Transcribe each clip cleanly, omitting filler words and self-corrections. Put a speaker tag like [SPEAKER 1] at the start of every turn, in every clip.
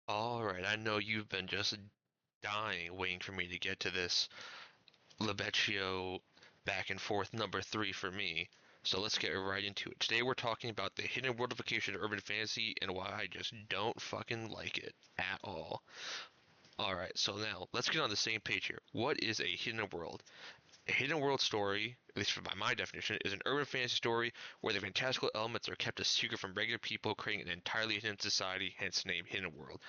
[SPEAKER 1] All right, I know you've been just dying waiting for me to get to this Lebecchio back and forth number three for me. So let's get right into it. Today we're talking about the hidden worldification of urban fantasy and why I just don't fucking like it at all. All right, so now let's get on the same page here. What is a hidden world? A hidden world story, at least by my definition, is an urban fantasy story where the fantastical elements are kept a secret from regular people, creating an entirely hidden society, hence the name Hidden World.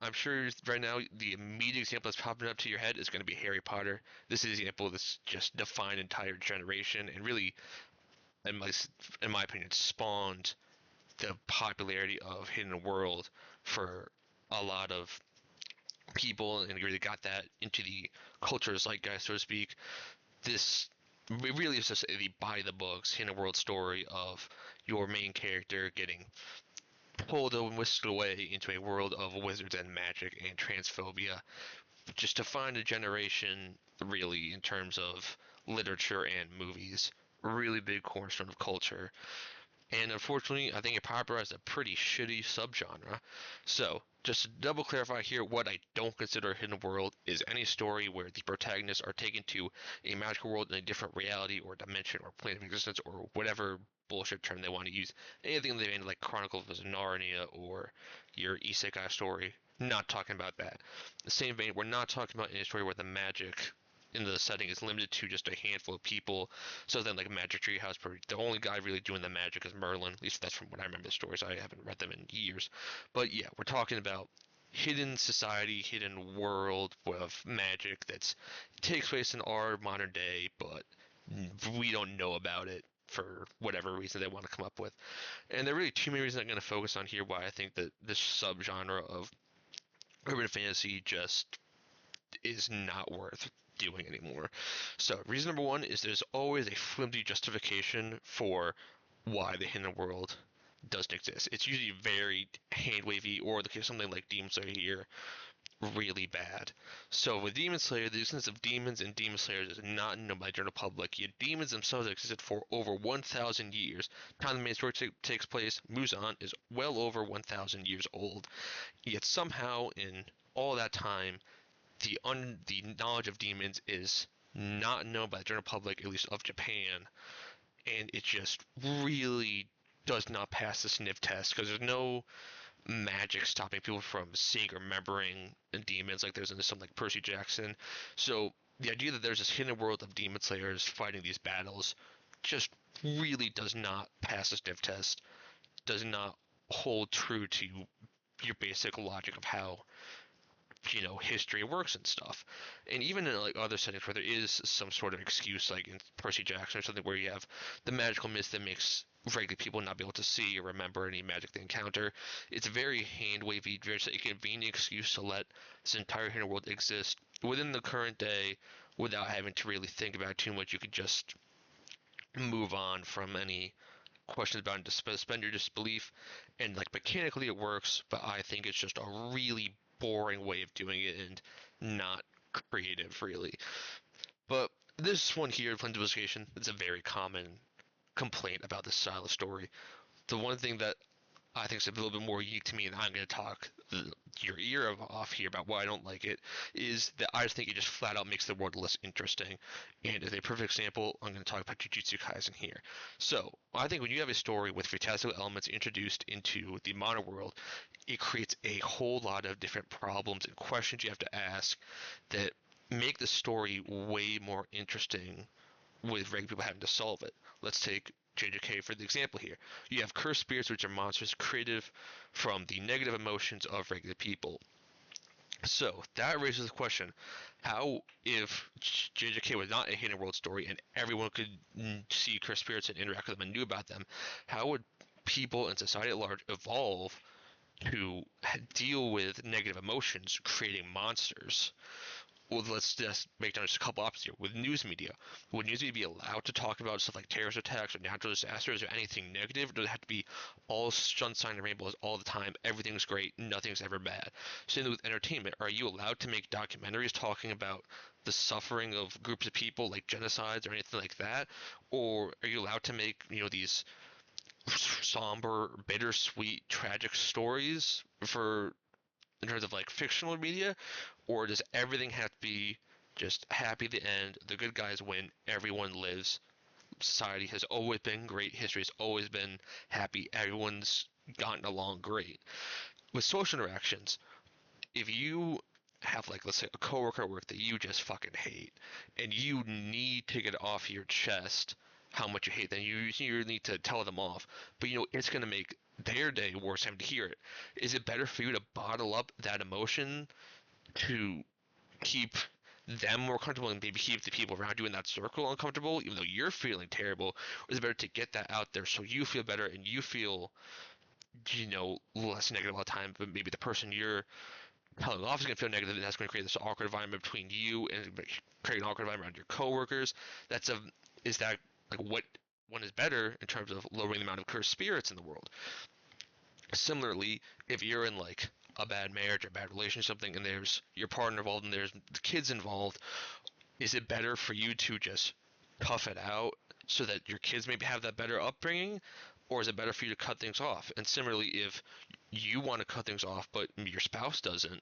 [SPEAKER 1] I'm sure right now the immediate example that's popping up to your head is going to be Harry Potter. This is an example that's just defined an entire generation and really, in my, in my opinion, spawned the popularity of Hidden World for a lot of people and really got that into the culture zeitgeist, so to speak. This really is just the by the books Hidden World story of your main character getting pulled and whisked away into a world of wizards and magic and transphobia, just to find a generation, really, in terms of literature and movies. Really big cornerstone of culture. And unfortunately, I think it popularized a pretty shitty subgenre. So, just to double clarify here, what I don't consider a hidden world is any story where the protagonists are taken to a magical world in a different reality or dimension or plane of existence or whatever bullshit term they want to use. Anything they made like Chronicles of Narnia or your Isekai story. Not talking about that. The same vein, we're not talking about any story where the magic in the setting is limited to just a handful of people. So then, like Magic Tree House, the only guy really doing the magic is Merlin. At least that's from what I remember the stories. I haven't read them in years. But yeah, we're talking about hidden society, hidden world of magic that takes place in our modern day, but we don't know about it for whatever reason they want to come up with. And there are really too many reasons I'm going to focus on here why I think that this subgenre of urban fantasy just is not worth doing anymore. So, reason number one is there's always a flimsy justification for why the hidden world doesn't exist. It's usually very hand wavy, or the case of something like Demon Slayer here, really bad. So with Demon Slayer, the existence of demons and demon slayers is not known by the general public. Yet demons themselves existed for over 1,000 years. Time the main story takes place, Muzan is well over 1,000 years old. Yet somehow, in all that time, the knowledge of demons is not known by the general public, at least of Japan, and it just really does not pass the sniff test because there's no magic stopping people from seeing or remembering demons like there's in something like Percy Jackson. So the idea that there's this hidden world of demon slayers fighting these battles just really does not pass the sniff test, does not hold true to your basic logic of how history works and stuff. And even in like other settings where there is some sort of excuse, like in Percy Jackson or something, where you have the magical mist that makes regular people not be able to see or remember any magic they encounter, it's a very hand wavy, very a convenient excuse to let this entire hidden world exist within the current day without having to really think about it too much. You could just move on from any questions about suspend your disbelief, and like mechanically it works, but I think it's just a really boring way of doing it and not creative really. But this one here, Investigation, is a very common complaint about this style of story. The one thing that I think is a little bit more unique to me, and I'm going to talk your ear off here about why I don't like it, is that I just think it just flat out makes the world less interesting. And as a perfect example, I'm going to talk about Jujutsu Kaisen here. So, I think when you have a story with fantastical elements introduced into the modern world, it creates a whole lot of different problems and questions you have to ask that make the story way more interesting with regular people having to solve it. Let's take JJK for the example here. You have cursed spirits, which are monsters created from the negative emotions of regular people. So that raises the question: how, if JJK was not a hidden world story and everyone could see cursed spirits and interact with them and knew about them, how would people in society at large evolve to deal with negative emotions, creating monsters? Well, let's just make down just a couple options here. With news media, would news media be allowed to talk about stuff like terrorist attacks or natural disasters or anything negative? Or does it have to be all sunshine and rainbows all the time? Everything's great, nothing's ever bad. Same with entertainment. Are you allowed to make documentaries talking about the suffering of groups of people, like genocides or anything like that? Or are you allowed to make these somber, bittersweet, tragic stories for in terms of like fictional media, or does everything have to be just happy at the end, the good guys win, everyone lives? Society has always been great, history has always been happy, everyone's gotten along great. With social interactions, if you have like let's say a coworker at work that you just fucking hate and you need to get off your chest how much you hate them, you need to tell them off, but you know it's going to make their day worse having to hear it. Is it better for you to bottle up that emotion to keep them more comfortable and maybe keep the people around you in that circle uncomfortable even though you're feeling terrible? Or is it better to get that out there so you feel better and you feel, you know, less negative all the time, but maybe the person you're telling off is going to feel negative, and that's going to create this awkward environment between you and create an awkward environment around your coworkers. That's a is that like what one is better in terms of lowering the amount of cursed spirits in the world? Similarly, if you're in like a bad marriage or a bad relationship, something, and there's your partner involved and there's the kids involved, is it better for you to just tough it out so that your kids maybe have that better upbringing, or is it better for you to cut things off? And similarly, if you want to cut things off but your spouse doesn't,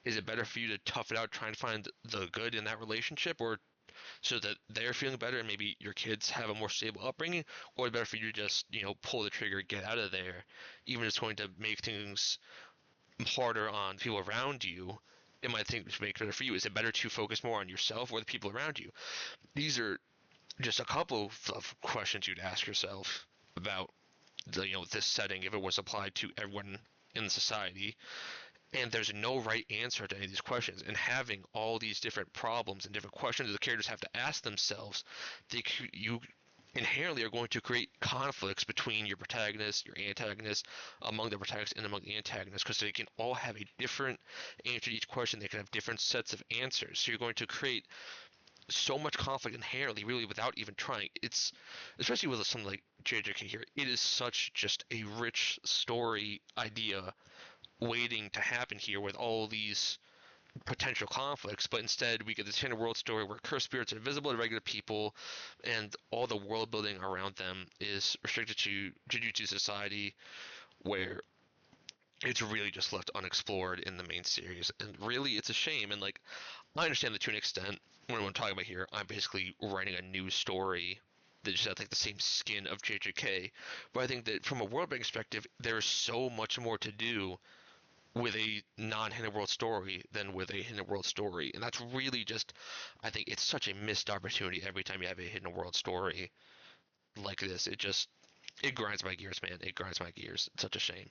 [SPEAKER 1] is it better for you to tough it out, try and find the good in that relationship, or so that they're feeling better and maybe your kids have a more stable upbringing, or is it better for you to just, you know, pull the trigger, get out of there, even if it's going to make things harder on people around you? It might think to make it better for you. Is it better to focus more on yourself or the people around you? These are just a couple of questions you'd ask yourself about the, you know, this setting if it was applied to everyone in the society. And there's no right answer to any of these questions. And having all these different problems and different questions the characters have to ask themselves, you inherently are going to create conflicts between your protagonist, your antagonist, among the protagonists and among the antagonists, because they can all have a different answer to each question. They can have different sets of answers. So you're going to create so much conflict inherently, really, without even trying. It's especially with something like JJK here. It is such just a rich story idea waiting to happen here with all these potential conflicts, but instead we get this Hidden World story where cursed spirits are invisible to regular people, and all the world building around them is restricted to Jujutsu Society, where it's really just left unexplored in the main series. And really, it's a shame. And like, I understand that to an extent. What I'm talking about here, I'm basically writing a new story that just has like the same skin of JJK. But I think that from a world building perspective, there's so much more to do with a non-Hidden World story than with a Hidden World story. And that's really just, I think it's such a missed opportunity every time you have a Hidden World story like this. It grinds my gears, man. It grinds my gears. It's such a shame.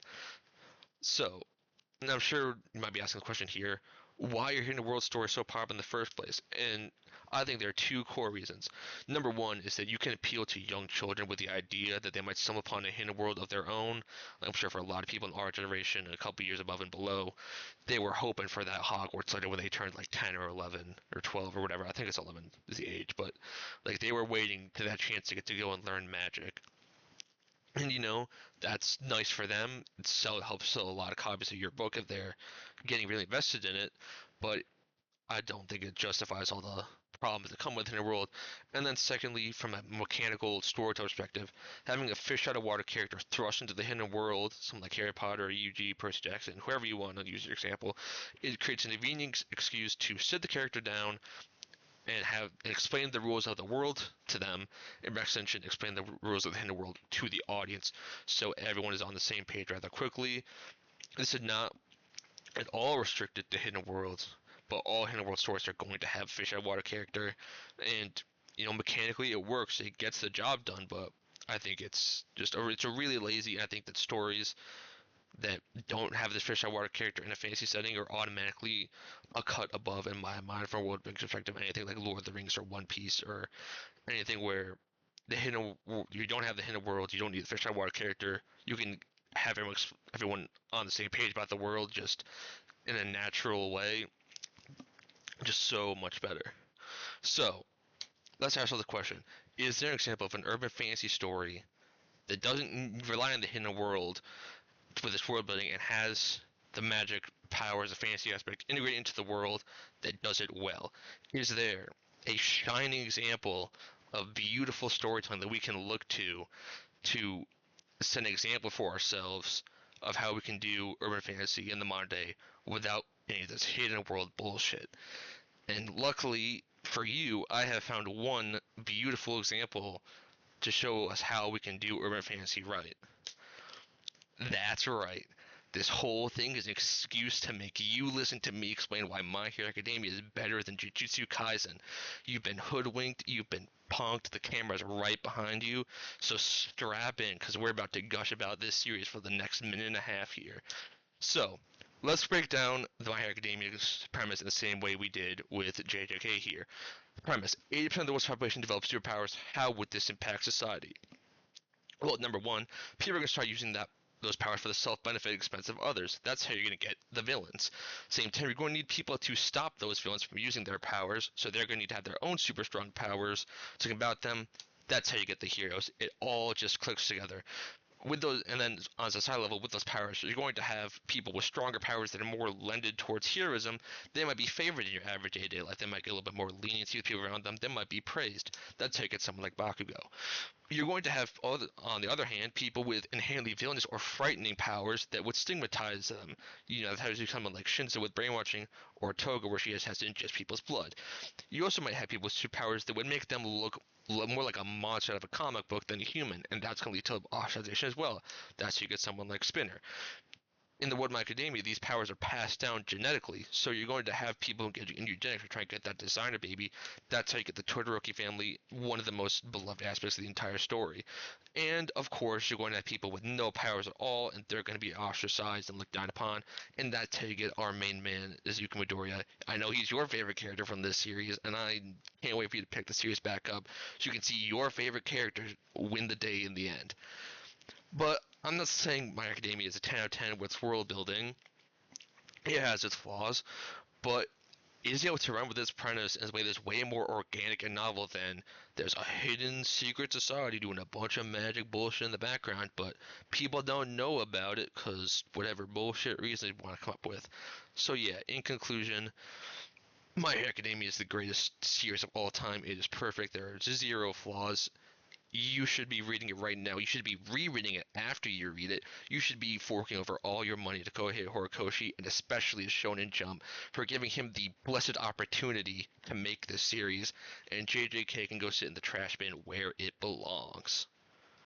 [SPEAKER 1] So, and I'm sure you might be asking the question here, why are Hidden World stories so popular in the first place? And I think there are two core reasons. Number one is that you can appeal to young children with the idea that they might stumble upon a hidden world of their own. I'm sure for a lot of people in our generation, a couple years above and below, they were hoping for that Hogwarts later when they turned like 10 or 11 or 12 or whatever. I think it's 11 is the age, but like they were waiting to that chance to get to go and learn magic. And you know, that's nice for them. It helps sell a lot of copies of your book if they're getting really invested in it. But I don't think it justifies all the problems that come with it in a world. And then secondly, from a mechanical storytelling perspective, having a fish out of water character thrust into the hidden world, something like Harry Potter, UG, Percy Jackson, whoever you want to use your example, it creates an convenient excuse to sit the character down and have explain the rules of the world to them, and by extension explain the rules of the hidden world to the audience, so everyone is on the same page rather quickly. This is not at all restricted to hidden worlds, but all hidden world stories are going to have fish out of water character, and you know mechanically it works, it gets the job done. But I think it's a really lazy. I think that stories that don't have this fish out of water character in a fantasy setting are automatically a cut above in my mind from a world building perspective. Anything like Lord of the Rings or One Piece or anything where you don't have the hidden world, you don't need the fish out of water character. You can have everyone on the same page about the world just in a natural way. Just so much better. So let's ask the question: is there an example of an urban fantasy story that doesn't rely on the hidden world with its world building and has the magic powers, the fantasy aspect integrated into the world that does it well? Is there a shining example of beautiful storytelling that we can look to set an example for ourselves of how we can do urban fantasy in the modern day without any of this hidden world bullshit. And luckily for you, I have found one beautiful example to show us how we can do urban fantasy right. That's right. This whole thing is an excuse to make you listen to me explain why My Hero Academia is better than Jujutsu Kaisen. You've been hoodwinked, you've been punked, the camera's right behind you, so strap in, because we're about to gush about this series for the next minute and a half here. So, let's break down the My Hero Academia's premise in the same way we did with JJK here. The premise: 80% of the world's population develops superpowers. How would this impact society? Well, number one, people are going to start using those powers for the self-benefit expense of others. That's how you're going to get the villains. Same time, you're going to need people to stop those villains from using their powers, so they're going to need to have their own super strong powers to combat them. That's how you get the heroes. It all just clicks together with those. And then on a society level, with those powers, you're going to have people with stronger powers that are more lended towards heroism. They might be favored in your average day-to-day life. They might get a little bit more leniency with people around them. They might be praised. That's how you get someone like Bakugo. You're going to have, on the other hand, people with inherently villainous or frightening powers that would stigmatize them. That has someone like Shinzo with brainwashing, or Toga, where she has to ingest people's blood. You also might have people with superpowers that would make them look more like a monster out of a comic book than a human, and that's going to lead to ostracization as well. That's how you get someone like Spinner. In the world of My Academia, these powers are passed down genetically, so you're going to have people engaging in eugenics to try and get that designer baby. That's how you get the Todoroki family, one of the most beloved aspects of the entire story. And of course, you're going to have people with no powers at all, and they're going to be ostracized and looked down upon. And that's how you get our main man, Izuku Midoriya. I know he's your favorite character from this series, and I can't wait for you to pick the series back up so you can see your favorite character win the day in the end. But I'm not saying My Academia is a 10 out of 10 with its world building. It has its flaws, but it is able to run with its premise in a way that's way more organic and novel than there's a hidden secret society doing a bunch of magic bullshit in the background, but people don't know about it because whatever bullshit reason they want to come up with. So yeah, in conclusion, My Hero Academia is the greatest series of all time. It is perfect. There are zero flaws. You should be reading it right now. You should be rereading it after you read it. You should be forking over all your money to Kohei Horikoshi, and especially Shonen Jump, for giving him the blessed opportunity to make this series, and JJK can go sit in the trash bin where it belongs.